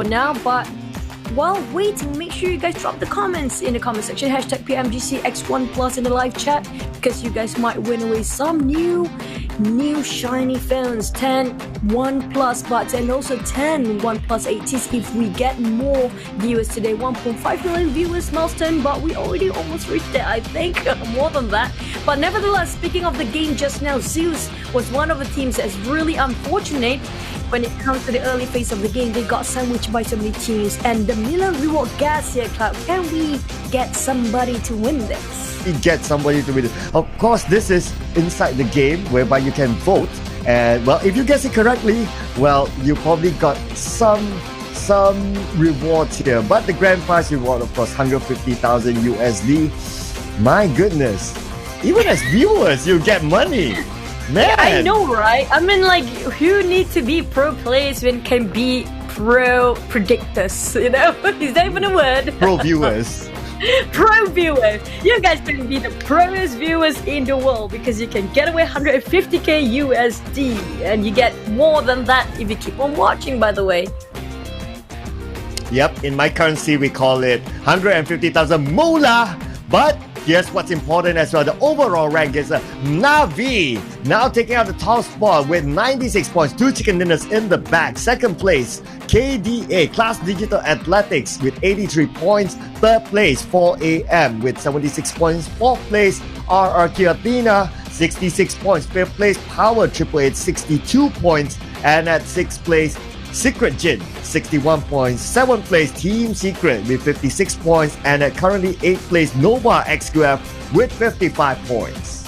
for now, but while waiting, make sure you guys drop the comments in the comment section. Hashtag Pmgc X1 Plus in the live chat, because you guys might win away some new shiny phones, 10 OnePlus Buds and also 10 OnePlus 80s if we get more viewers today. 1.5 million viewers milestone, but we already almost reached it, I think. More than that. But nevertheless, speaking of the game just now, Zeus was one of the teams that's really unfortunate when it comes to the early phase of the game. They got sandwiched by so many teams, and the Milan Reward Gas here, Cloud. Can we get somebody to win this? Get somebody to win it. Of course, this is inside the game whereby you can vote, and well, if you guess it correctly, well, you probably got some rewards here. But the grand prize reward, of course, 150,000 USD. My goodness, even as viewers, you get money. Man. Yeah, I know, right? I mean, like, who need to be pro players when can be pro predictors? You know, is that even a word? Pro viewers. Pro viewers. You guys can be the proest viewers in the world, because you can get away 150k USD, and you get more than that if you keep on watching, by the way. Yep, in my currency we call it 150,000 moolah. But here's what's important as well. The overall rank is Navi, now taking out the top spot with 96 points, 2 chicken dinners in the back. Second place, KDA, Class Digital Athletics with 83 points. Third place, 4AM with 76 points. Fourth place, RRQ Athena, 66 points. Fifth place, Power 888, 62 points. And at sixth place, Secret Jin, 61 points. 7th place, Team Secret with 56 points. And at currently 8th place, Nova XQF with 55 points.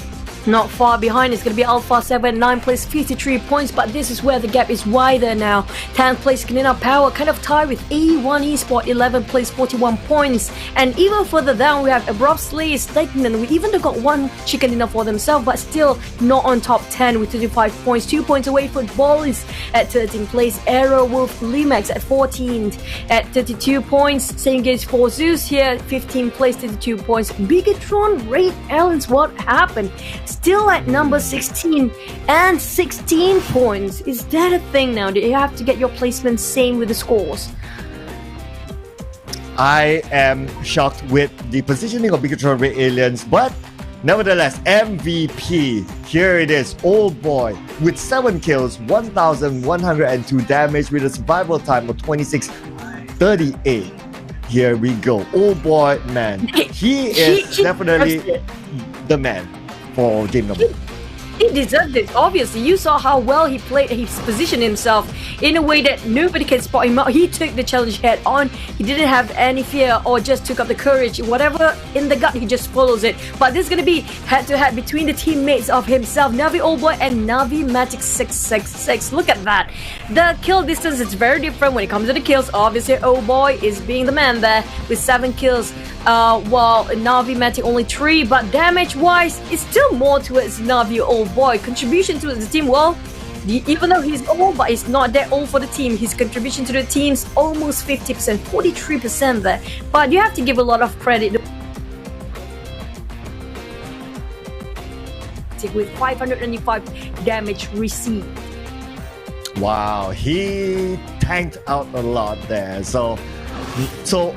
Not far behind, it's going to be Alpha 7, 9th place, 53 points, but this is where the gap is wider now. 10th place, Kanina Power, kind of tied with A1 Esport, 11th place, 41 points. And even further down, we have Abrupt Slay, Stagnant, we even got one chicken dinner for themselves, but still not on top 10 with 35 points. 2 points away, Footballers at 13th place, Arrow Wolf Limax at 14th at 32 points. Same goes for Zeus here, 15th place, 32 points. Bigatron, Raid Allens, what happened? Still at number 16 and 16 points. Is that a thing now? Do you have to get your placement same with the scores? I am shocked with the positioning of Bigatron Red Aliens, but nevertheless, MVP. Here it is, Old Boy with 7 kills, 1,102 damage with a survival time of 26:38. Here we go. Old Boy, man. He is definitely the man for game number. He deserved it, obviously. You saw how well he played, he's positioned himself in a way that nobody can spot him out. He took the challenge head on. He didn't have any fear or just took up the courage. Whatever in the gut, he just follows it. But this is going to be head-to-head between the teammates of himself, Navi Old Boy and Navi Magic 666. Look at that. The kill distance is very different when it comes to the kills. Obviously, Old Boy is being the man there with 7 kills. While Navi Matic only 3, but damage-wise, it's still more towards Navi Old Boy. Contribution to the team, well, even though he's old, but he's not that old for the team. His contribution to the team's almost 50%, 43% there. But you have to give a lot of credit with 595 damage received. Wow, he tanked out a lot there. So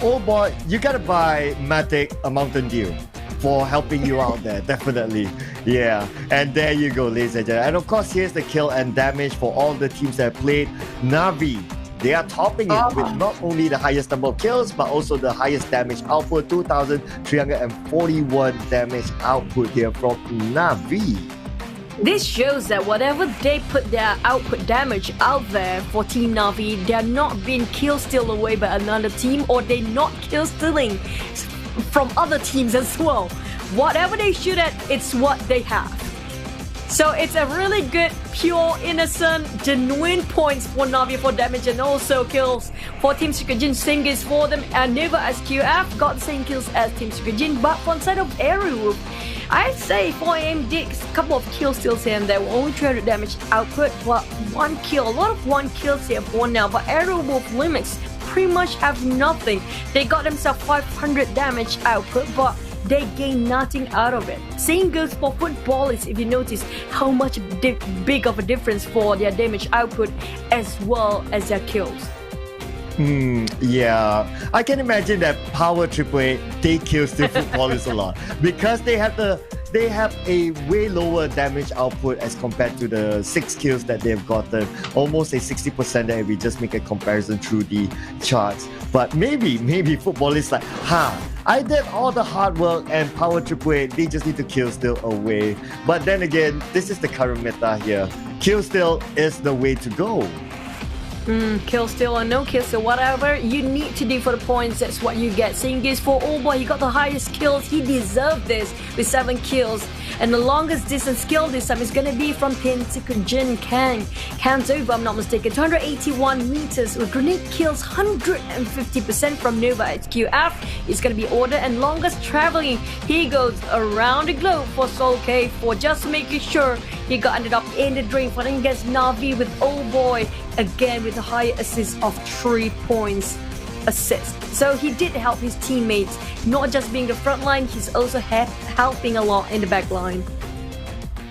Old Boy, you gotta buy Matic a Mountain Dew for helping you out there, definitely. Yeah, and there you go, ladies and gentlemen. And of course, here's the kill and damage for all the teams that played. Navi, they are topping it with not only the highest number of kills, but also the highest damage output, 2,341 damage output here from Navi. This shows that whatever they put their output damage out there for Team Navi, they're not being kill steal away by another team, or they're not kill stealing from other teams as well. Whatever they shoot at, it's what they have. So it's a really good, pure, innocent, genuine points for Navi for damage and also kills for Team Secret Same goes for them, and Neva SQF got the same kills as Team Secret, but on side of Airwolf, I'd say 4AM did a couple of kill steals here and there, only 300 damage output, but 1 kill, a lot of 1 kills here for now, but Airwolf limits pretty much have nothing. They got themselves 500 damage output, but they gain nothing out of it. Same goes for Footballers, if you notice how much big of a difference for their damage output as well as their kills. Yeah, I can imagine that Power AAA they kill still footballers a lot because they have a way lower damage output as compared to the 6 kills that they've gotten, almost a 60% that if we just make a comparison through the charts. But maybe footballers like, I did all the hard work and Power AAA, they just need to kill still away. But then again, this is the current meta here. Kill still is the way to go. Kill steal or no kill steal, whatever you need to do for the points, that's what you get. Same goes for Old Boy, he got the highest kills, he deserved this with 7 kills. And the longest distance kill this time is gonna be from Pmgc Kang. Kang's over, I'm not mistaken, 281 meters with grenade kills, 150% from Nova HQF. It's gonna be order and longest traveling. He goes around the globe for Soul K for just making sure he ended up in the drain, fighting against Na'Vi with Old Boy again with a high assist of 3 points assist. So he did help his teammates, not just being the front line, he's also helping a lot in the back line.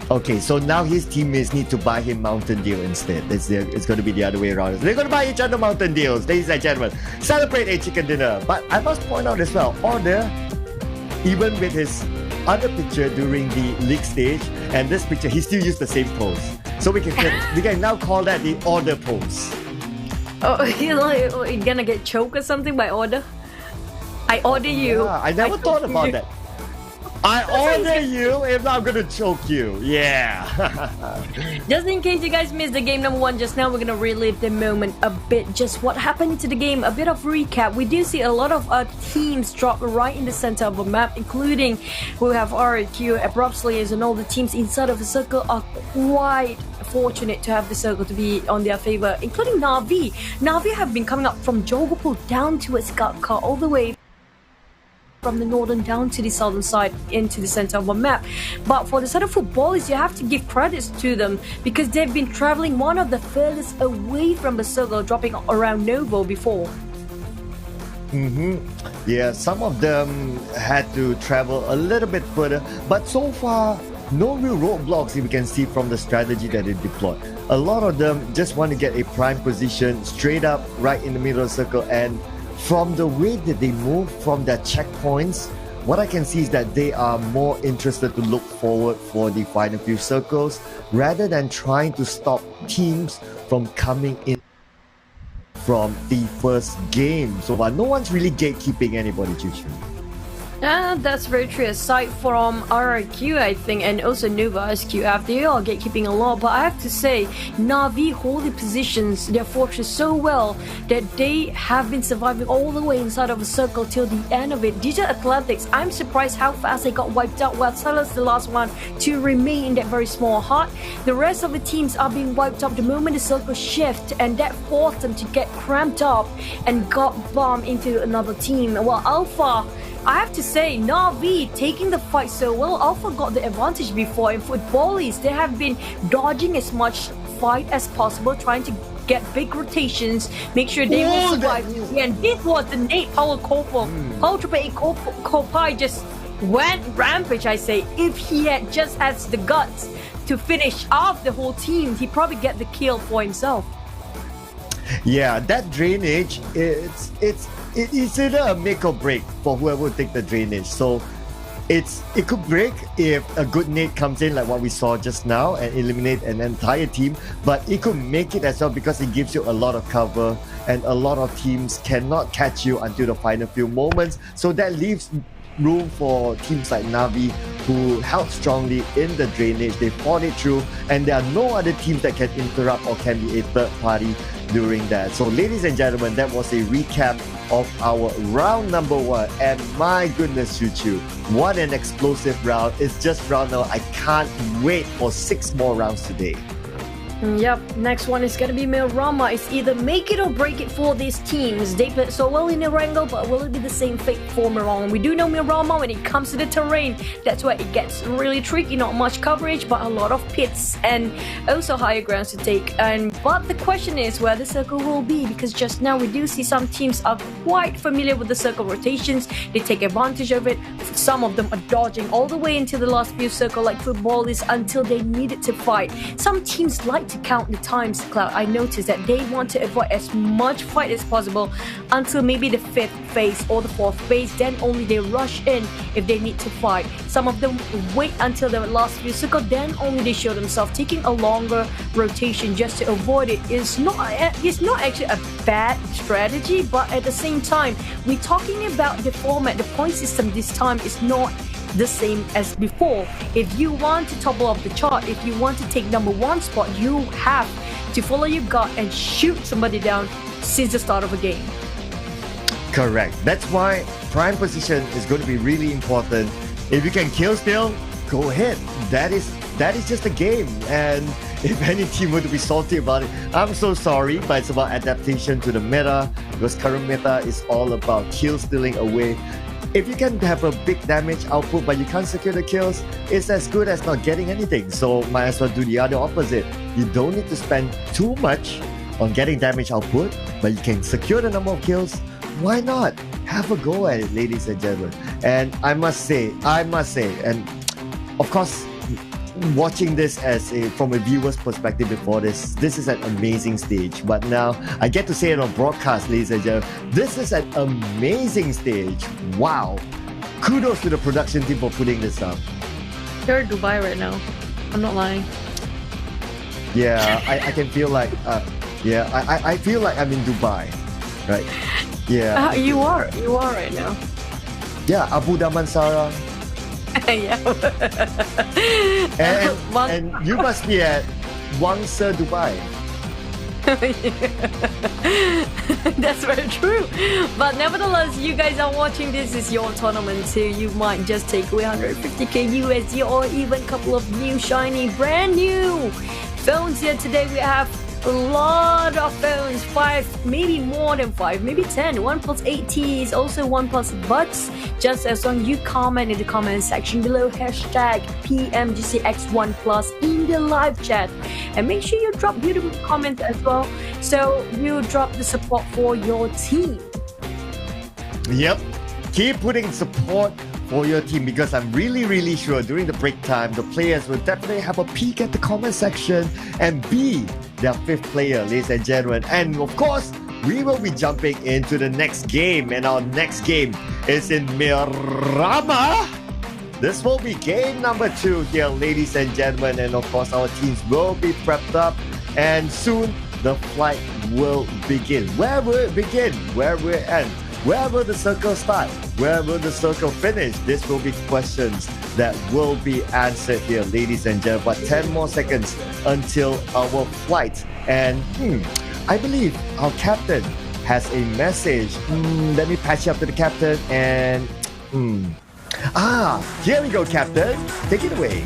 Okay, so now his teammates need to buy him Mountain Dew instead. It's going to be the other way around. They're going to buy each other Mountain Dews, ladies and gentlemen. Celebrate a chicken dinner. But I must point out as well, Order, even with his other picture during the league stage and this picture, he still used the same pose. So we can now call that the Order pose. Oh, you're gonna get choked or something by Order? I order you. Yeah, I never thought about that. I order you, if not I'm gonna choke you. Yeah. Just in case you guys missed the game number 1 just now, we're gonna relive the moment a bit. Just what happened to the game, a bit of recap. We do see a lot of teams drop right in the center of the map, including we have RQ, Abrupt Slayers, and all the teams inside of the circle are quite fortunate to have the circle to be on their favor, including Na'Vi. Na'Vi have been coming up from Jogopul down to Scout all the way from the northern down to the southern side into the center of the map. But for the side of footballers, you have to give credits to them because they've been traveling one of the furthest away from the circle, dropping around Novo before. Yeah, some of them had to travel a little bit further, but so far no real roadblocks if we can see from the strategy that they deployed. A lot of them just want to get a prime position straight up right in the middle of the circle, and from the way that they move from their checkpoints, what I can see is that they are more interested to look forward for the final few circles rather than trying to stop teams from coming in from the first game. So no one's really gatekeeping anybody, Chuchu. That's very true. Aside from RRQ, I think, and also Nova SQF, they are gatekeeping a lot. But I have to say, Na'Vi hold the positions, their fortress so well that they have been surviving all the way inside of a circle till the end of it. Digital Athletics, I'm surprised how fast they got wiped out. Well, Salas the last one to remain in that very small hut. The rest of the teams are being wiped up the moment the circle shift, and that forced them to get cramped up and got bombed into another team. Well, Alpha, I have to say, Na'Vi taking the fight so well. Alpha got the advantage before. In footballies, they have been dodging as much fight as possible, trying to get big rotations, make sure they will survive. And this was the Nate Power Corpo. Power Triple A Corpo just went rampage, I say. If he had just had the guts to finish off the whole team, he'd probably get the kill for himself. Yeah, that drainage, it's either a make or break for whoever will take the drainage. So it could break if a good nade comes in like what we saw just now and eliminate an entire team, but it could make it as well because it gives you a lot of cover and a lot of teams cannot catch you until the final few moments. So that leaves room for teams like Na'Vi who held strongly in the drainage. They fought it through, and there are no other teams that can interrupt or can be a third party during that. So ladies and gentlemen, that was a recap of our round number 1, and my goodness, Chuchu, what an explosive round. It's just round now. I can't wait for 6 more rounds today. Yep, next one is gonna be Milrama. It's either make it or break it for these teams. They played so well in Erangel, but will it be the same fate for Milrama? We do know Milrama, when it comes to the terrain, that's where it gets really tricky. Not much coverage, but a lot of pits and also higher grounds to take. But the question is where the circle will be, because just now we do see some teams are quite familiar with the circle rotations. They take advantage of it. Some of them are dodging all the way into the last few circle like footballers until they needed to fight. Some teams like like to count the times, Cloud. I noticed that they want to avoid as much fight as possible until maybe the 5th phase or the 4th phase. Then only they rush in if they need to fight. Some of them wait until the last few circles, then only they show themselves, taking a longer rotation just to avoid it. It's not actually a bad strategy, but at the same time, we're talking about the format. The point system this time is not the same as before. If you want to topple off the chart, if you want to take #1 spot, you have to follow your gut and shoot somebody down since the start of a game. Correct. That's why prime position is going to be really important. If you can kill still, go ahead. That is just a game. And if any team were to be salty about it, I'm so sorry, but it's about adaptation to the meta, because current meta is all about kill stealing away. If you can have a big damage output but you can't secure the kills, it's as good as not getting anything. So might as well do the other opposite. You don't need to spend too much on getting damage output, but you can secure the number of kills. Why not? Have a go at it, ladies and gentlemen. And I must say, and of course, watching this from a viewer's perspective before this is an amazing stage. But now I get to say it on broadcast, ladies and gentlemen. This is an amazing stage. Wow. Kudos to the production team for putting this up. You're in Dubai right now. I'm not lying. Yeah, I can feel like, I feel like I'm in Dubai, right? Yeah. You are right now. Yeah, Abu Damansara. Yeah. and you must be at Wangsa, Dubai. That's very true. But nevertheless, you guys are watching. This is your tournament too. You might just take away 150k USD or even a couple of new shiny brand new phones here today. We have a lot of phones, 5, maybe more than 5, maybe 10. OnePlus 8T is also OnePlus Buds. Just as long you comment in the comment section below, hashtag PMGCX1Plus in the live chat. And make sure you drop beautiful comments as well, so we'll drop the support for your team. Yep. Keep putting support for your team, because I'm really sure during the break time, the players will definitely have a peek at the comment section and be their 5th player, ladies and gentlemen. And of course, we will be jumping into the next game, and our next game is in Miramar. This will be game number 2 here, ladies and gentlemen. And of course, our teams will be prepped up, and soon the flight will begin. Where will it begin? Where will it end? Where will the circle start? Where will the circle finish? This will be questions that will be answered here, ladies and gentlemen. But 10 more seconds until our flight. And I believe our captain has a message. Let me patch you up to the captain. And here we go, captain. Take it away.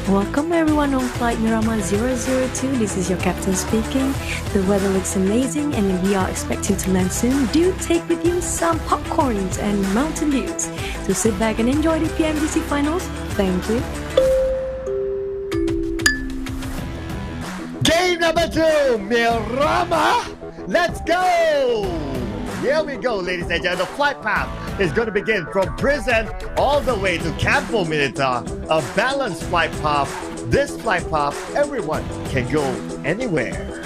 Welcome everyone on Flight Miramar 002. This is your captain speaking. The weather looks amazing and we are expecting to land soon. Do take with you some popcorns and Mountain Dews. So sit back and enjoy the PMGC finals. Thank you. Game number 2, Miramar. Let's go. Here we go, ladies and gentlemen. The flight path is going to begin from prison all the way to Campo Militar. A balanced flight path. This flight path, everyone can go anywhere.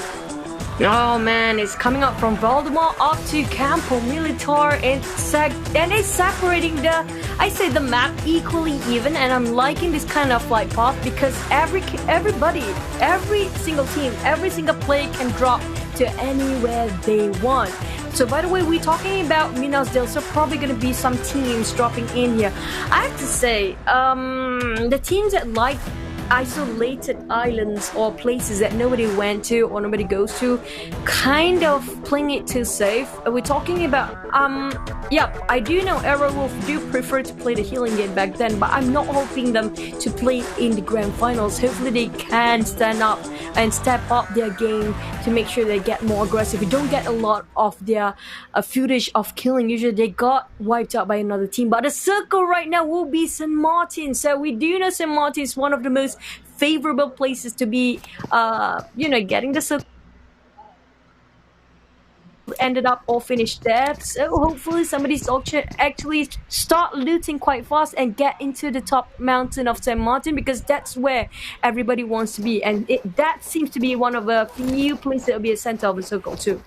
Oh man, it's coming up from Voldemort up to Campo Militar, and it's separating the map equally even, and I'm liking this kind of flight path because everybody, every single team, every single player can drop to anywhere they want. So by the way, we're talking about Minas Del, so probably going to be some teams dropping in here. I have to say, the teams that like isolated islands or places that nobody went to or nobody goes to, kind of playing it too safe. We're talking about I do know Aerowolf do prefer to play the healing game back then, but I'm not hoping them to play in the grand finals. Hopefully they can stand up and step up their game to make sure they get more aggressive. We don't get a lot of their footage of killing. Usually they got wiped out by another team, but the circle right now will be St. Martin. So we do know St. Martin is one of the most favorable places to be getting the circle ended up all finished there. So hopefully somebody's actually start looting quite fast and get into the top mountain of St. Martin, because that's where everybody wants to be, and that seems to be one of the few places that will be a center of the circle too.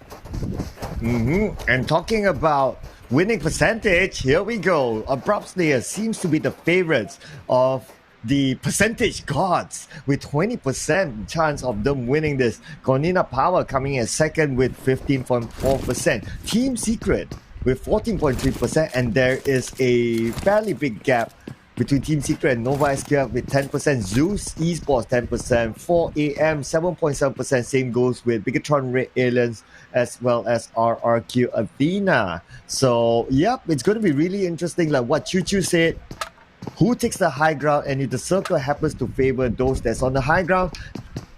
And talking about winning percentage, here we go. Our prop player seems to be the favorites of the percentage gods with 20% chance of them winning this. Cornina Power coming in second with 15.4%. Team Secret with 14.3%, and there is a fairly big gap between Team Secret and Nova SQF with 10%, Zeus Esports 10%, 4AM 7.7%, same goes with Bigatron Red Aliens as well as RRQ Athena. So, yep, it's going to be really interesting, like what Choo Choo said. Who takes the high ground, and if the circle happens to favor those that's on the high ground,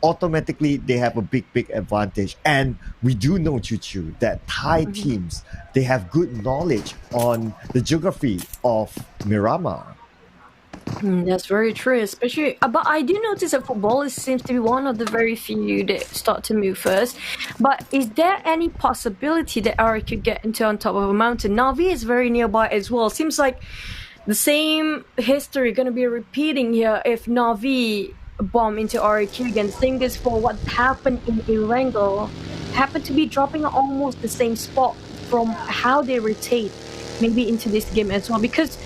automatically they have a big advantage. And we do know, Choo Choo, that Thai teams, they have good knowledge on the geography of Miramar. That's very true, especially. But I do notice that footballers seems to be one of the very few that start to move first. But is there any possibility that Ari could get into on top of a mountain? Navi is very nearby as well. Seems like the same history going to be repeating here if Navi bomb into RAQ again. The same goes for what happened in Erangel. Happened to be dropping almost the same spot from how they rotate maybe into this game as well. Because,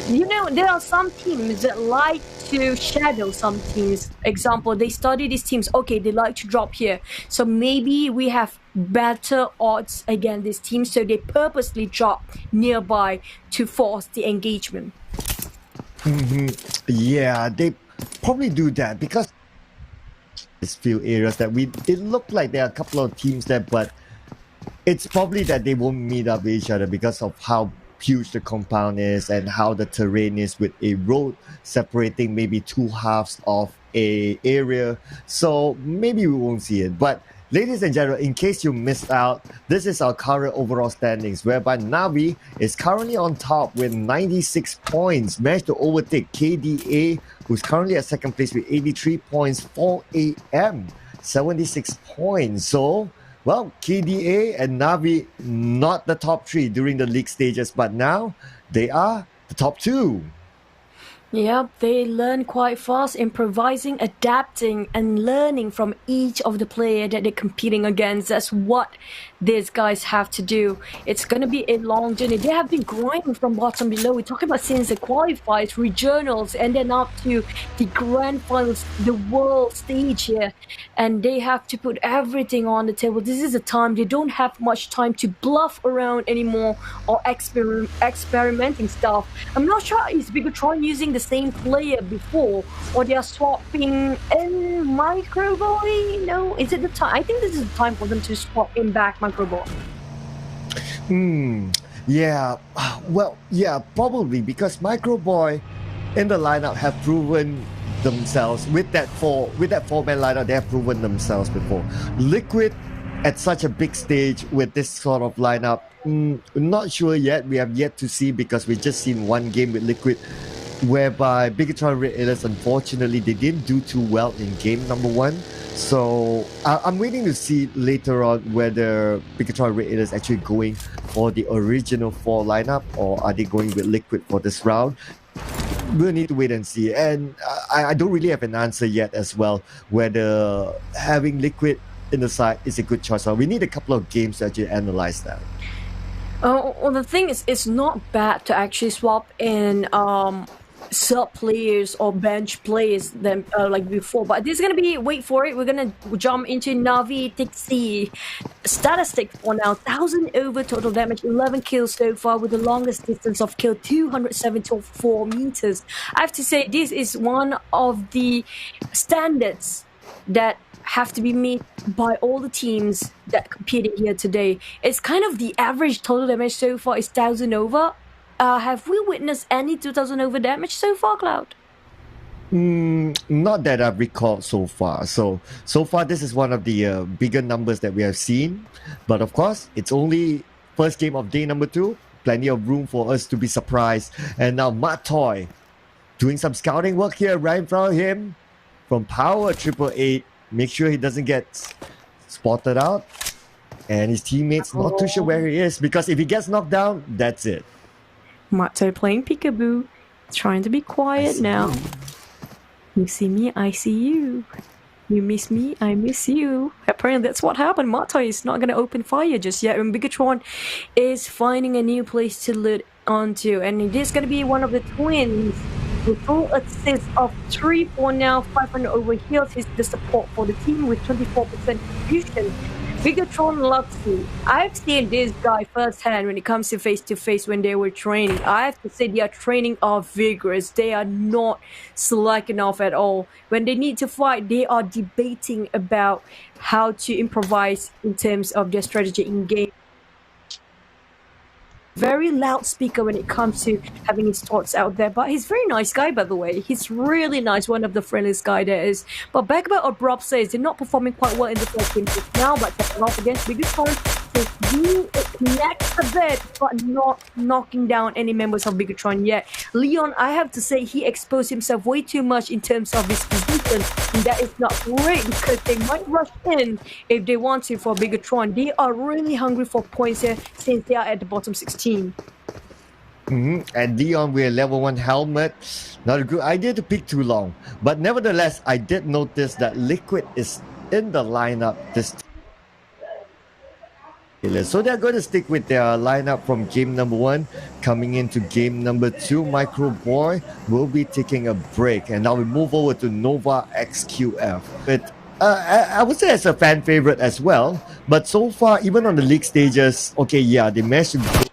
you know, there are some teams that like to shadow some teams. Example, they study these teams. Okay, they like to drop here. So maybe we have better odds against this team. So they purposely drop nearby to force the engagement. Yeah, they probably do that because there's few areas that it looked like there are a couple of teams there, but it's probably that they won't meet up with each other because of how huge the compound is and how the terrain is, with a road separating maybe two halves of a area. So maybe we won't see it. But ladies and gentlemen, in case you missed out, this is our current overall standings, whereby Navi is currently on top with 96 points, managed to overtake KDA, who's currently at second place with 83 points, 4AM 76 points. So, well, KDA and Navi, not the top three during the league stages, but now they are the top two. Yeah, they learn quite fast, improvising, adapting, and learning from each of the player that they're competing against. That's what these guys have to do. It's going to be a long journey. They have been growing from bottom below. We're talking about since the qualifiers, regionals, and then up to the grand finals, the world stage here. And they have to put everything on the table. This is a time they don't have much time to bluff around anymore or experimenting stuff. I'm not sure is Bigatron using the same player before, or they are swapping in Microboy? No, is it the time? I think this is the time for them to swap in back Microboy. Yeah, well, yeah, probably because Microboy in the lineup have proven themselves with that four-man lineup. They have proven themselves before. Liquid at such a big stage with this sort of lineup, not sure yet. We have yet to see, because we just seen one game with Liquid whereby Bigatron Red Aliens, unfortunately, they didn't do too well in game number one. So I'm waiting to see later on whether Bigatron Red Aliens actually going for the original four lineup, or are they going with Liquid for this round. We'll need to wait and see. And I don't really have an answer yet as well, whether having Liquid in the side is a good choice. So we need a couple of games to actually analyze that. Well, the thing is, it's not bad to actually swap in sub players or bench players than like before, but this is gonna be, wait for it, we're gonna jump into Navi Tixi statistic for now. 1,000 over total damage, 11 kills so far, with the longest distance of kill 274 meters. I have to say, this is one of the standards that have to be met by all the teams that competed here today. It's kind of the average total damage so far is 1,000 over. Have we witnessed any 2,000 over damage so far, Cloud? Not that I've recalled so far. So far, this is one of the bigger numbers that we have seen. But of course, it's only first game of day number 2. Plenty of room for us to be surprised. And now Matoy doing some scouting work here right in front of him from Power 888. Make sure he doesn't get spotted out. And his teammates not too sure where he is, because if he gets knocked down, that's it. Mato playing peekaboo, trying to be quiet now. You see me, I see you. You miss me, I miss you. Apparently that's what happened. Mato is not going to open fire just yet, and Bigatron is finding a new place to loot onto, and it is going to be one of the twins with full assist of 3 for now, 500 over heals. He's the support for the team with 24% contribution. Bigatron Luxy. I've seen this guy firsthand when it comes to face when they were training. I have to say their training are vigorous. They are not slacking off at all. When they need to fight, they are debating about how to improvise in terms of their strategy in game. Very loud speaker when it comes to having his thoughts out there, but he's a very nice guy, by the way. He's really nice, one of the friendliest guy there is. But back about what Rob says, they're not performing quite well in the first game just now, but stepping off against Bigatron is being next a bit, but not knocking down any members of Bigatron yet. Leon, I have to say, he exposed himself way too much in terms of his position, and that is not great because they might rush in if they want to for Bigatron. They are really hungry for points here since they are at the bottom 16. And Dion with a level 1 helmet. Not a good idea to pick too long. But nevertheless, I did notice that Liquid is in the lineup this time. So they're going to stick with their lineup from game number 1. Coming into game number 2, Micro Boy will be taking a break. And now we move over to Nova XQF. But I would say it's a fan favorite as well. But so far, even on the league stages, okay, yeah, they managed to go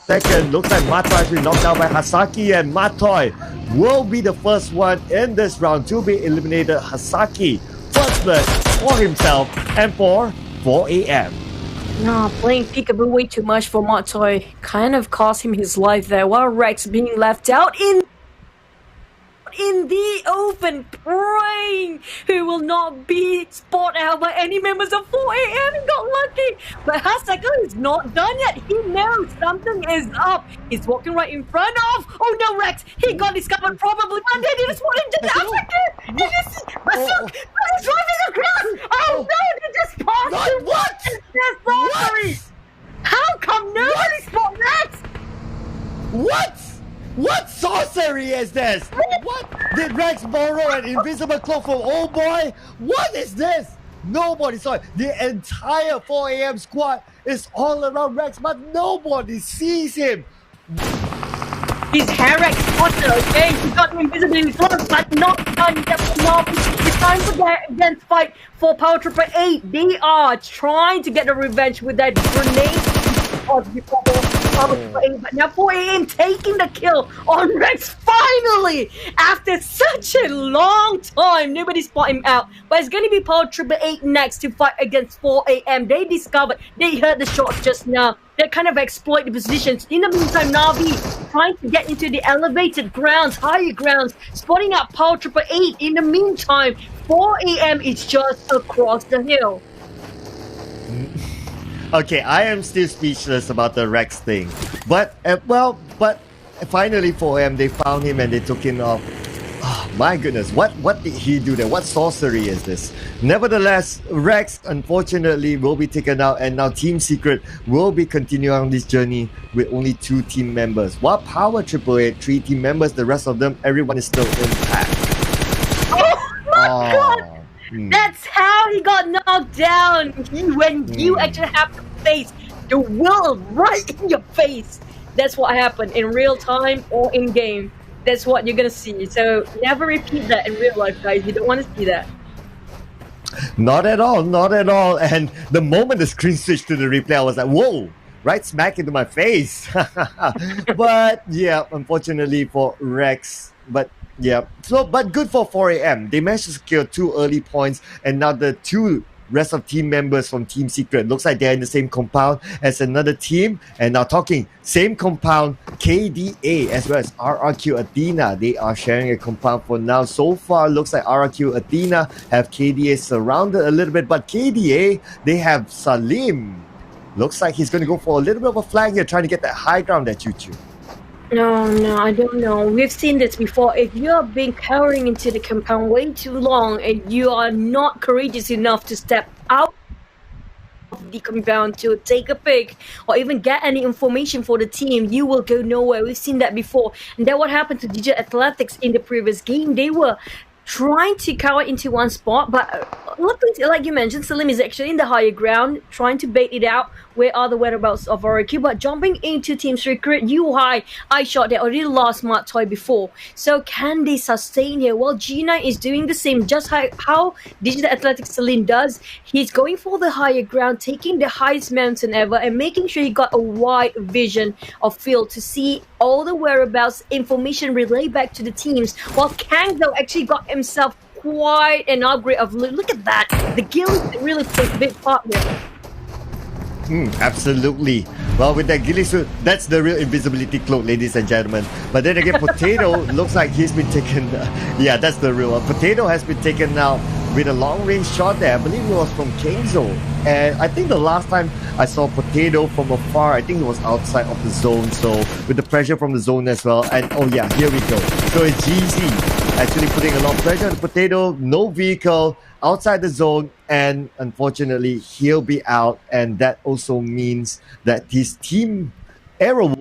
second. Looks like Matoy has been knocked down by Hasaki, and Matoy will be the first one in this round to be eliminated. Hasaki, first blood for himself and for 4am. No, playing peekaboo way too much for Matoy kind of cost him his life there, while Rex being left out in the open, praying he will not be spot out by any members of 4am. He got lucky, but Hasaka is not done yet. He knows something is up. He's walking right in front of. Oh no, Rex! He got discovered probably, and they didn't spot him. He's driving across. Oh no! They just passed him. What? That's sorcery. How come nobody spot Rex? What? What sorcery is this? What? Did Rex borrow an invisible cloak from old boy? What is this? Nobody saw it. The entire 4am squad is all around Rex, but nobody sees him. He's Herrick Potter, okay? He got the invisibility cloak, but not done. That's not. It's time for that against fight for Power Trooper 8. They are trying to get the revenge with that grenade. But now 4am taking the kill on Rex finally after such a long time. Nobody spot him out, but it's going to be Power Trooper 8 next to fight against 4am. They discovered, they heard the shots just now. They kind of exploit the positions. In the meantime, Navi trying to get into the elevated grounds, higher grounds, spotting out Power Trooper 8. In the meantime, 4am is just across the hill. Okay, I am still speechless about the Rex thing. But finally 4am, they found him and they took him off. Oh, my goodness, what did he do there? What sorcery is this? Nevertheless, Rex, unfortunately, will be taken out, and now Team Secret will be continuing on this journey with only 2 team members. While Power Triple 8, 3 team members, the rest of them, everyone is still intact. Oh my god! That's how he got knocked down. When you actually have to face the world right in your face. That's what happened in real time or in game. That's what you're gonna see. So never repeat that in real life, guys. You don't want to see that. Not at all, not at all. And the moment the screen switched to the replay, I was like, whoa, right smack into my face. But yeah, unfortunately for Rex, but yeah, but good for 4am. They managed to secure 2 early points, and now the 2 rest of team members from Team Secret looks like they're in the same compound as another team. And now talking same compound, KDA as well as RRQ Athena. They are sharing a compound for now. So far, looks like RRQ Athena have KDA surrounded a little bit, but KDA, they have Salim. Looks like he's going to go for a little bit of a flag here, trying to get that high ground at Choo Choo. No, I don't know. We've seen this before. If you're being cowering into the compound way too long and you are not courageous enough to step out of the compound to take a pic or even get any information for the team, you will go nowhere. We've seen that before. And then what happened to DJ Athletics in the previous game? They were trying to cower into one spot, but luckily, like you mentioned, Salim is actually in the higher ground, trying to bait it out. Where are the whereabouts of RQ? But jumping into Team Secret, UI, I shot, they already lost Smart Toy before. So can they sustain here? Well, G9 is doing the same, just how Digital Athletics Salim does. He's going for the higher ground, taking the highest mountain ever, and making sure he got a wide vision of field to see all the whereabouts, information relayed back to the teams. While Kang, though, actually got himself quite an upgrade of loot. Look at that. The guild really plays a big part here. Absolutely. Well, with that ghillie suit, that's the real invisibility cloak, ladies and gentlemen. But then again, Potato looks like he's been taken. Yeah, that's the real one. Potato has been taken out with a long-range shot there. I believe it was from Kingzo. And I think the last time I saw Potato from afar, I think it was outside of the zone. So with the pressure from the zone as well. And oh yeah, here we go. So it's GC actually putting a lot of pressure on the Potato. No vehicle outside the zone. And unfortunately, he'll be out. And that also means that his team, Arrow,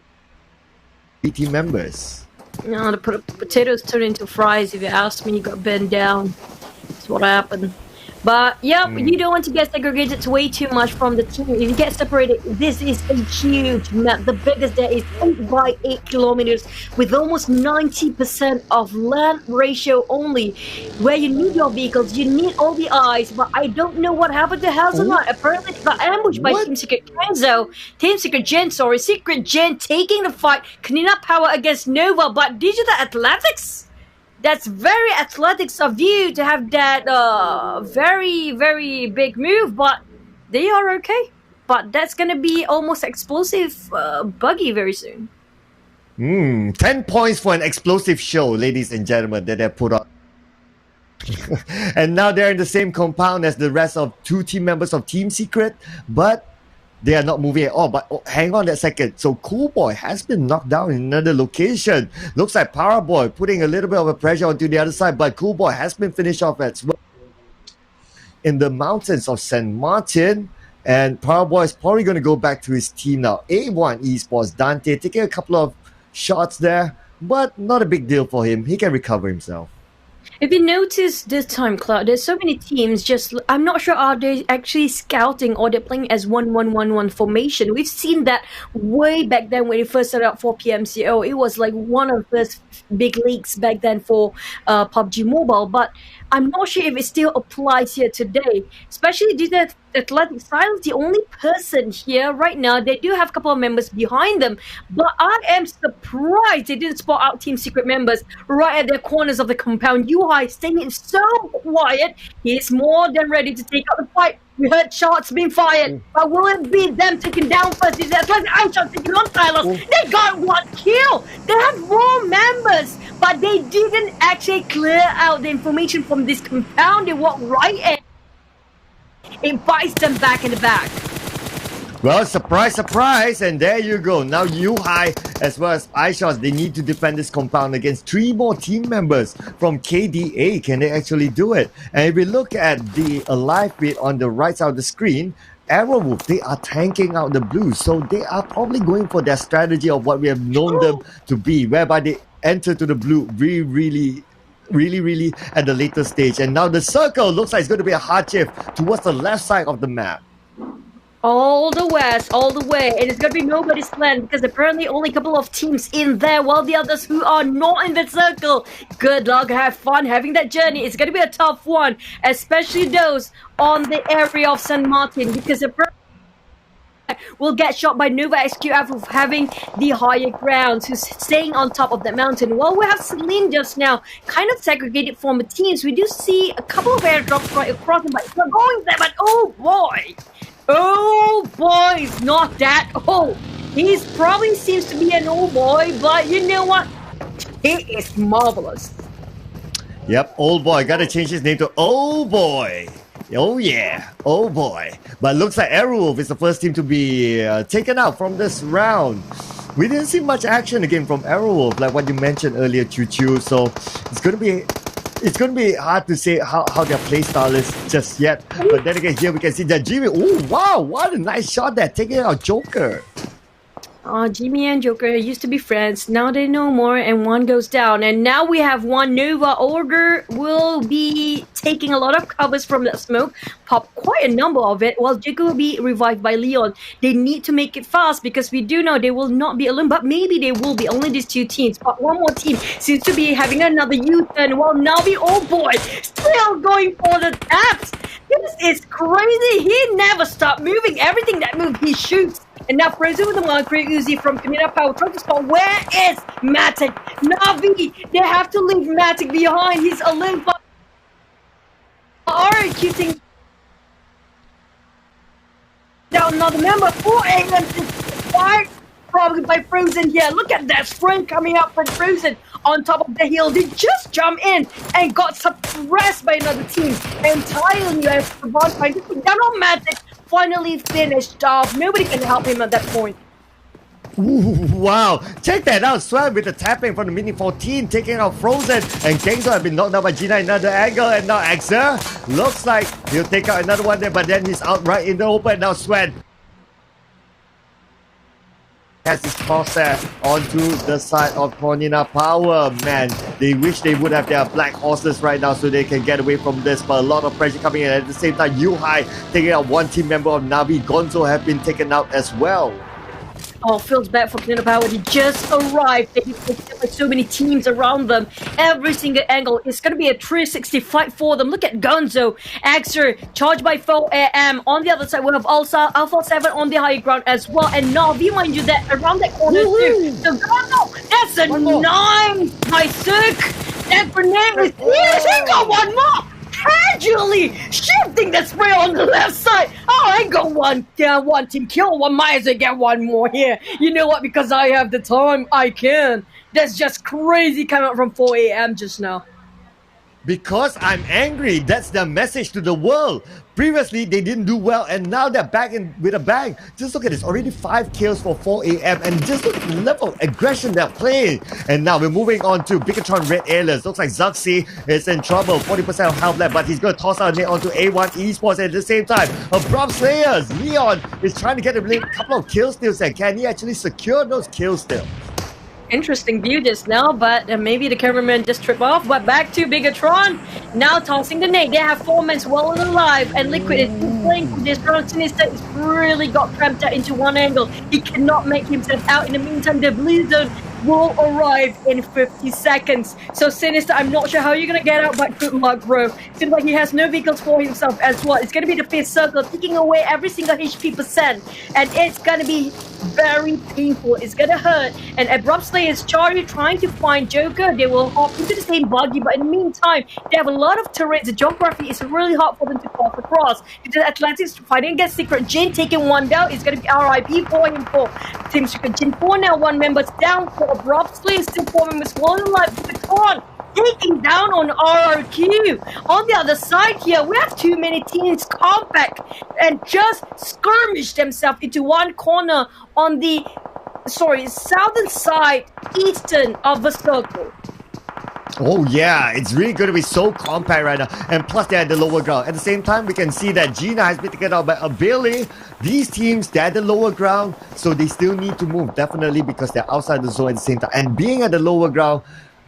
team members. No, the potatoes turned into fries. If you ask me, he got bent down. That's what happened. But yeah, you don't want to get segregated way too much from the team. If you get separated, this is a huge map. The biggest there is 8 by 8 kilometers with almost 90% of land ratio only. Where you need your vehicles, you need all the eyes. But I don't know what happened to Hazelnut. Apparently, it got ambushed by Team Secret Kenzo. Team Secret Gen, Secret Gen taking the fight, cleaning up power against Nova. But Digital Athletics? That's very athletics of you to have that very, very big move, but they are okay. But that's going to be almost explosive buggy very soon. 10 points for an explosive show, ladies and gentlemen, that they put on. And now they're in the same compound as the rest of 2 team members of Team Secret, but they are not moving at all. But hang on a second. So Cool Boy has been knocked down in another location. Looks like Power Boy putting a little bit of a pressure onto the other side, but Cool Boy has been finished off as well in the mountains of St. Martin. And Power Boy is probably going to go back to his team now. A1 Esports, Dante taking a couple of shots there, but not a big deal for him. He can recover himself. If you notice this time, Cloud, there's so many teams just, I'm not sure are they actually scouting or they're playing as 1-1-1-1 formation. We've seen that way back then when it first started out for PMCO. It was like one of the first big leagues back then for PUBG Mobile, but I'm not sure if it still applies here today, especially due to Athletic Styles, the only person here right now. They do have a couple of members behind them, but I am surprised they didn't spot out Team Secret members right at the corners of the compound. UI staying so quiet. He's more than ready to take out the fight. We heard shots being fired, but will it be them taken down first? Is that like I'm just taking on Silos? They got one kill. They have 4 members, but they didn't actually clear out the information from this compound. They walked right in. It bites them back in the back. Well, surprise, surprise, and there you go. Now UI as well as iShots, they need to defend this compound against 3 more team members from KDA. Can they actually do it? And if we look at the alive bit on the right side of the screen, Arrowwolf, they are tanking out the Blues. So they are probably going for their strategy of what we have known them to be, whereby they enter to the blue really at the later stage. And now the circle looks like it's going to be a hard shift towards the left side of the map. All the west, all the way, and it's gonna be nobody's land because apparently only a couple of teams in there, while the others who are not in the circle, good luck, have fun having that journey. It's gonna be a tough one, especially those on the area of San Martin, because apparently will get shot by Nova SQF of having the higher ground, who's staying on top of that mountain. While we have Celine just now kind of segregated from the teams, we do see a couple of airdrops right across him, but it's not going there. But oh boy, it's not that old. He's probably seems to be an old boy, but you know what? He is marvelous. Yep, old boy. Gotta change his name to old boy. Oh yeah, oh boy. But looks like Arrowwolf is the first team to be taken out from this round. We didn't see much action again from Arrowwolf, like what you mentioned earlier, Choo Choo. So it's going to be it's going to be hard to say how their play style is just yet. But then again, here we can see that Jimmy. Oh, wow. What a nice shot there. Taking out Joker. Jimmy and Joker used to be friends. Now they no more, and one goes down. And now we have one Nova. Order will be taking a lot of covers from that smoke. Pop quite a number of it, while Joker will be revived by Leon. They need to make it fast because we do know they will not be alone, but maybe they will be. Only these two teams. But one more team seems to be having another U-turn, while Navi, oh boy, still going for the taps. This is crazy. He never stopped moving. Everything that moves, he shoots. And now Frozen with the Mercury Uzi from Community Power trying to spot where is Matic? Navi, they have to leave Matic behind. He's alone. But are shooting down another member. 4 a.m. fired probably by Frozen here. Look at that sprint coming up from Frozen on top of the hill. They just jumped in and got suppressed by another team entirely as the bonfire. Down on Matic. Finally finished off. Nobody can help him at that point. Ooh, wow. Check that out. Swan with the tapping from the Mini 14, taking out Frozen. And Gangster have been knocked out by Gina in another angle. And now Axer looks like he'll take out another one there, but then he's out right in the open. Now Swan has his crosshair onto the side of Cornina Power. Man, they wish they would have their black horses right now so they can get away from this, but a lot of pressure coming in. At the same time, Yuhai taking out one team member of Navi. Gonzo have been taken out as well. Oh, feels bad for Cornina Power. They just arrived. They have so many teams around them. Every single angle. It's going to be a 360 fight for them. Look at Gonzo. Axer, charged by 4 AM. On the other side, we have also Alpha 7 on the high ground as well. And Navi, mind you, that around that corner too. So Gonzo, that's a 9 by Suk. That grenade is here. He got one more. Casually shifting the spray on the left side. Oh, I got one team kill. One might as well get one more here. You know what? Because I have the time, I can. That's just crazy coming out from 4 AM just now. Because I'm angry. That's the message to the world. Previously, they didn't do well, and now they're back in with a bang. Just look at this. Already 5 kills for 4 AM, and just look at the level of aggression they're playing. And now we're moving on to Bigatron Red Airless. Looks like Zuxi is in trouble. 40% of health left, but he's going to toss out a net onto A1 Esports at the same time. Abrupt Slayers. Leon is trying to get a couple of kill steals, and can he actually secure those kill steals? Interesting view just now, but maybe the cameraman just tripped off. But back to Bigatron, now tossing the nade. They have 4 men well and alive, and Liquid is playing for this round. Sinister is really got cramped out into one angle. He cannot make himself out. In the meantime, the blue zone will arrive in 50 seconds. So Sinister, I'm not sure how you're going to get out, but good luck, bro. Seems like he has no vehicles for himself as well. It's going to be the 5th circle, taking away every single HP percent. And it's going to be very painful. It's going to hurt. And Abrupt Slayer is Charlie trying to find Joker. They will hop into the same buggy, but in the meantime, they have a lot of turrets. The geography is really hard for them to cross across. The Atlantis fighting against Secret Jin, taking one down. It's going to be RIP for him for Team Secret Jin 4 now. 1 member's down for Abrupt Slayer, still 4 members well alive. Bigatron taking down on RRQ. On the other side here, we have too many teams compact and just skirmish themselves into one corner on the southern side, eastern of the circle. Oh yeah, it's really going to be so compact right now. And plus they're at the lower ground. At the same time, we can see that Gina has been taken out by Abili. These teams, they're at the lower ground, so they still need to move, definitely, because they're outside the zone at the same time. And being at the lower ground,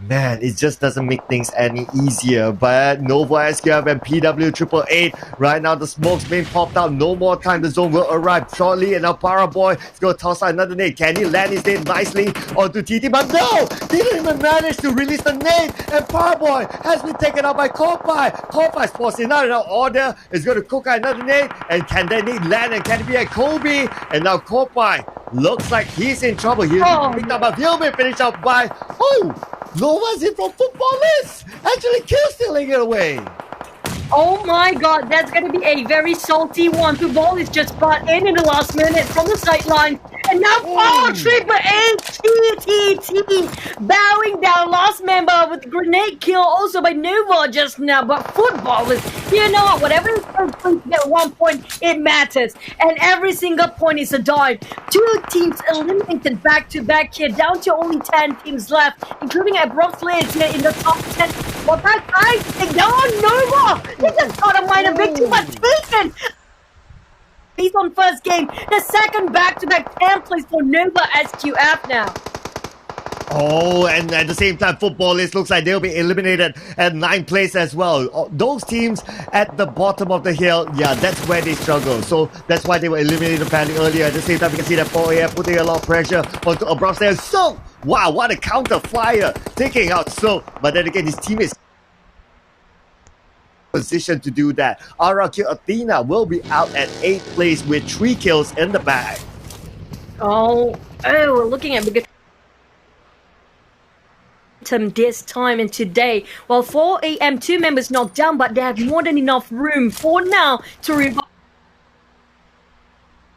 man, it just doesn't make things any easier. But Nova SQF and PW 888, right now the smoke's being popped out. No more time, the zone will arrive shortly. And now Paraboy is going to toss out another nade. Can he land his nade nicely onto TT? But no! He didn't even manage to release the nade. And Paraboy has been taken out by Kopai. Kopai's forcing out. Now Order is going to cook out another nade. And can that nade land? And can it be a Kobe? And now Kopai looks like he's in trouble. He'll be picked up, but he'll be finished up by... Nova's in from Footballers! Actually kill stealing it away! Oh my god, that's going to be a very salty one. Football is just brought in the last minute from the sideline. And now Triple ATTT bowing down. Last member with grenade kill also by Nova just now. But football is, you know what, whatever is at 1 point, it matters. And every single point is a dime. 2 teams eliminated back to back here, down to only 10 teams left, including Abrupt Slays here in the top 10. But that guy, they don't Nova. They just got a minor victory, but taken. He's on first game. The second back-to-back 10 place for Nova SQF now. Oh, and at the same time, footballers looks like they'll be eliminated at 9th place as well. Those teams at the bottom of the hill, yeah, that's where they struggle. So that's why they were eliminated apparently earlier. At the same time, we can see that 4AM putting a lot of pressure onto Abrupt there. So, wow, what a counter fire taking out So. But then again, his team is position to do that. RRQ Athena will be out at 8th place with 3 kills in the bag. Oh, we're looking at bigger this time and today. While 4AM 2 members knocked down, but they have more than enough room for now to revive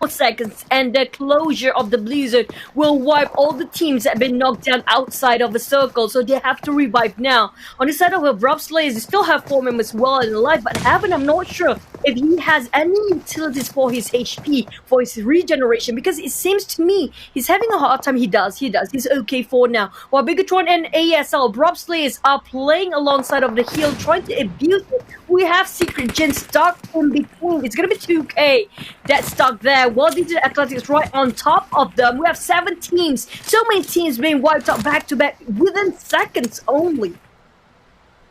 seconds, and the closure of the blizzard will wipe all the teams that have been knocked down outside of the circle, so they have to revive now. On the side of Abrupt Slayers, they still have 4 members well and alive, but Heaven, I'm not sure if he has any utilities for his HP, for his regeneration, because it seems to me he's having a hard time. He does. He's okay for now. While Bigatron and ASL, Abrupt Slayers are playing alongside of the hill, trying to abuse it. We have Secret Gen stuck in between. It's going to be 2K that's stuck there. While Digital Athletics right on top of them. We have 7 teams. So many teams being wiped out back to back within seconds only.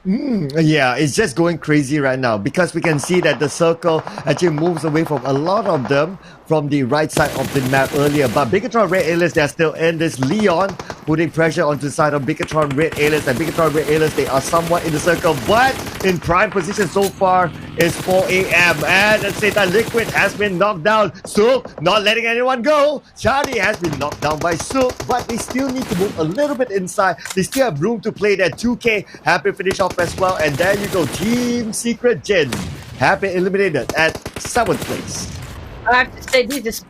Yeah, it's just going crazy right now because we can see that the circle actually moves away from a lot of them from the right side of the map earlier. But Bigatron Red Alias, they're still in this. Leon putting pressure onto the side of Bigatron Red Alias, and Bigatron Red Alias, they are somewhat in the circle, but in prime position so far is 4AM. And at the same time, Liquid has been knocked down. Sook not letting anyone go. Charlie has been knocked down by Sook, but they still need to move a little bit inside. They still have room to play that 2K. Happy finish off as well. And there you go, Team Secret Gen have been eliminated at 7th place. I have to say, this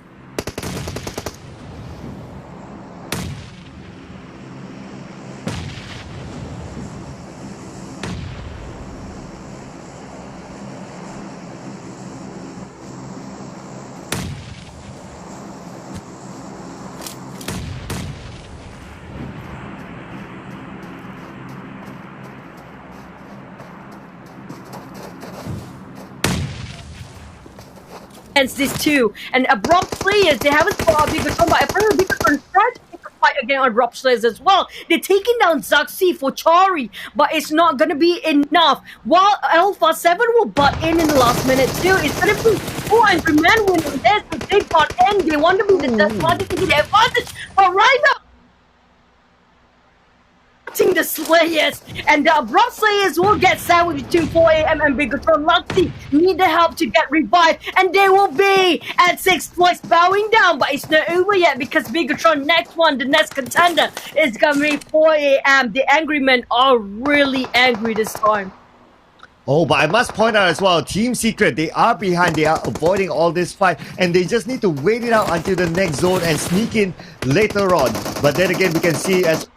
is this too. And Abrupt Slayers, they haven't fought Bigatron, but apparently Bigatron tried to pick a fight again on Abrupt Slayers as well. They're taking down Zaxi for Chari, but it's not going to be enough. While Alpha 7 will butt in the last minute too, it's going to be 4 Angry Men winning this. If they butt in, they want to be the desperate to get the advantage. But right now, the Slayers, and the Abrupt Slayers will get sandwiched between 4AM and Bigatron. Luxy need the help to get revived, and they will be at 6th place bowing down, but it's not over yet because Bigatron the next contender is gonna be 4AM. The Angry Men are really angry this time. Oh, but I must point out as well, Team Secret, they are behind, they are avoiding all this fight, and they just need to wait it out until the next zone and sneak in later on. But then again, we can see as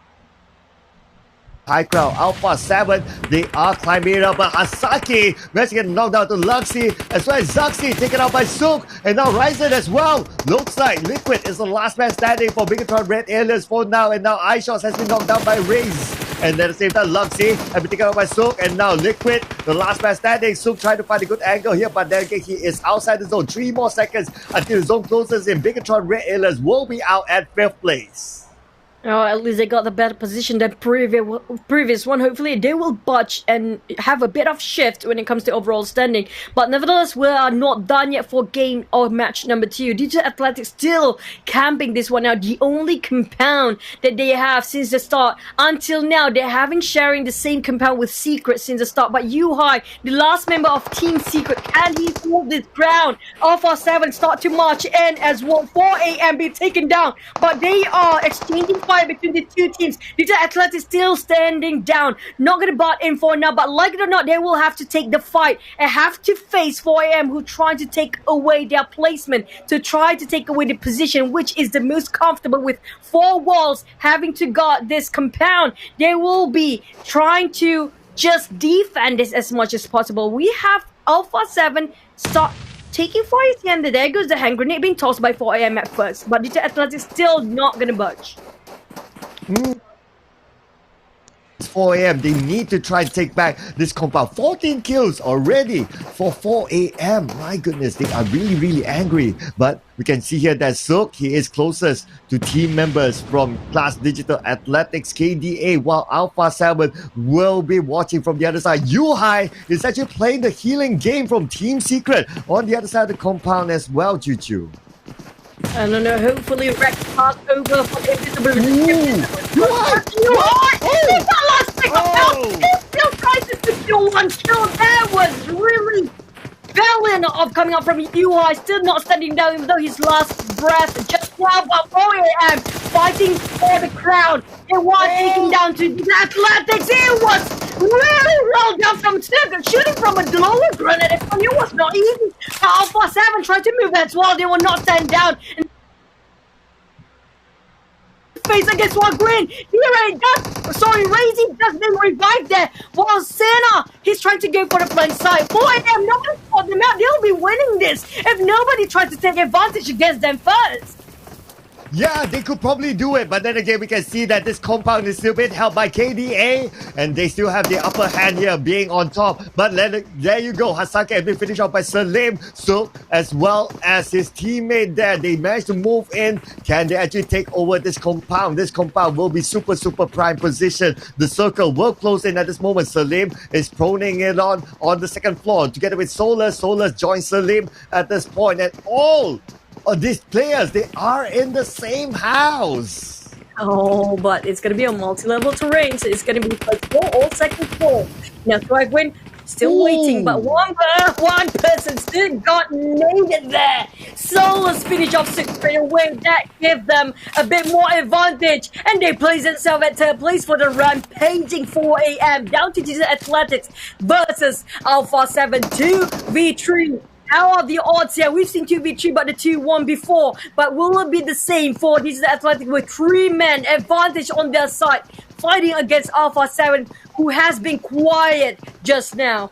high crowd, Alpha 7, they are climbing it up, but Asaki managed to get knocked down to Luxy, as well as Zaxi taken out by Sook, and now Ryzen as well. Looks like Liquid is the last man standing for Bigatron Red Alias for now, and now iShots has been knocked down by Raze. And at the same time, Luxy has been taken out by Sook, and now Liquid, the last man standing. Sook trying to find a good angle here, but then again, he is outside the zone. 3 more seconds until the zone closes in. Bigatron Red Alias will be out at 5th place. Oh, at least they got the better position than previous one. Hopefully they will budge and have a bit of shift when it comes to overall standing. But nevertheless, we are not done yet for game or match number 2. Digital Athletics still camping this one out. The only compound that they have since the start. Until now, they haven't sharing the same compound with Secret since the start. But Yuhai, the last member of Team Secret, can he hold this ground? Alpha 7 start to march in as well. 4AM be taken down. But they are exchanging fire fight between the two teams. Digital Athletics still standing down. Not going to butt in for now, but like it or not, they will have to take the fight and have to face 4am, who try to take away their placement, to try to take away the position, which is the most comfortable with 4 walls having to guard this compound. They will be trying to just defend this as much as possible. We have Alpha 7 start taking fire at the end. There goes the hand grenade being tossed by 4am at first, but Digital Athletics still not gonna budge. It's 4am. They need to try to take back this compound. 14 kills already for 4am. My goodness, they are really, really angry. But we can see here that Silk, he is closest to team members from Class Digital Athletics KDA, while Alpha 7 will be watching from the other side. Yuhai is actually playing the healing game from Team Secret on the other side of the compound as well, Choo. I don't know, hopefully Rex pass over for the invisibility. What? He's not last pick up. He still tries to secure 1 kill. That was really valiant of coming up from UI, still not standing down even though his last breath just now, but 4am fighting for the crown. It was taken down to the Athletics. It was really well done from Silk, shooting from a lower grenade. It was not easy. Alpha 7 tried to move as well. They will not stand down. And face against one green. Razy just been revived there. While Senna, he's trying to go for the flank side. 4am, nobody fought them out. They'll be winning this if nobody tries to take advantage against them first. Yeah, they could probably do it, but then again, we can see that this compound is still being held by KDA, and they still have the upper hand here, being on top. But there you go, Hasaka has been finished off by Salim, so as well as his teammate there. They managed to move in. Can they actually take over this compound? This compound will be super prime position. The circle will close in at this moment. Salim is proning it on the second floor together with Solar. Solar joins Salim at this point, and all these players, they are in the same house. Oh, but it's going to be a multi-level terrain, so it's going to be first floor or second floor. Now, Thrivewind still waiting, but one person still got naded there. Solar's finish off 6 straight away. That gave them a bit more advantage, and they place themselves at 3rd place for the rampaging 4am down to Digital Athletics versus Alpha 7 2v3. How are the odds here? We've seen 2v3 but the 2-1 before. But will it be the same for Digital Athletic with 3-man advantage on their side, fighting against Alpha 7, who has been quiet just now?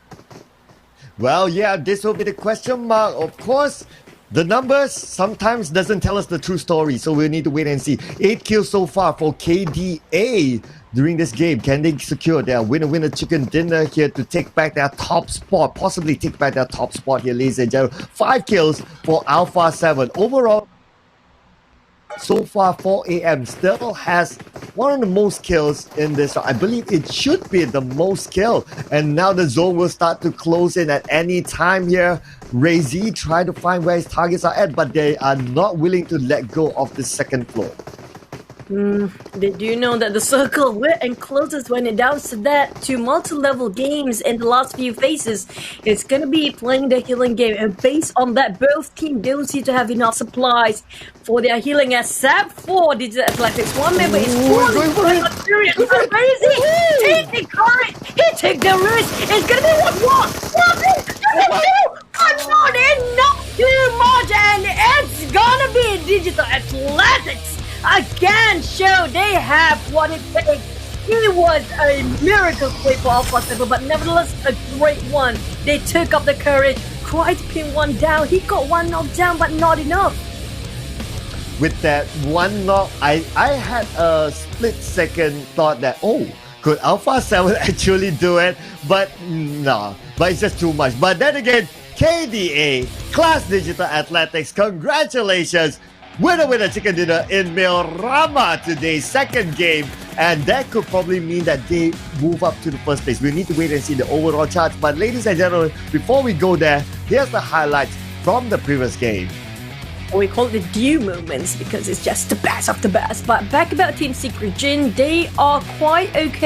Well, yeah, this will be the question mark. Of course, the numbers sometimes doesn't tell us the true story, so we'll need to wait and see. 8 kills so far for KDA during this game. Can they secure their winner chicken dinner here to take back their top spot? Possibly take back their top spot here, ladies and gentlemen. 5 kills for Alpha 7. Overall, so far 4am still has one of the most kills in this. I believe it should be the most kill. And now the zone will start to close in at any time here. Razy try to find where his targets are at, but they are not willing to let go of the second floor. Did you know that the circle went and closes when it down to that to multi-level games in the last few phases? It's going to be playing the healing game, and based on that, both teams don't seem to have enough supplies for their healing, except for Digital Athletics. One member is fully experienced. Crazy! Take the courage! He took the risk! It's going to be not too much, and it's going to be Digital Athletics again show they have what it takes. It was a miracle play for Alpha 7, but nevertheless a great one. They took up the courage, tried to pin one down. He got one knocked down, but not enough. With that one knock, I had a split second thought that, oh, could Alpha 7 actually do it? But no, but it's just too much. But then again, KDA, Class Digital Athletics, congratulations! Winner chicken dinner in Milrama today, second game, and that could probably mean that they move up to the first place. We need to wait and see the overall charts. But ladies and gentlemen, before we go there, here's the highlights from the previous game. We call it the dew moments because it's just the best of the best. But back about Team Secret Jin, they are quite okay.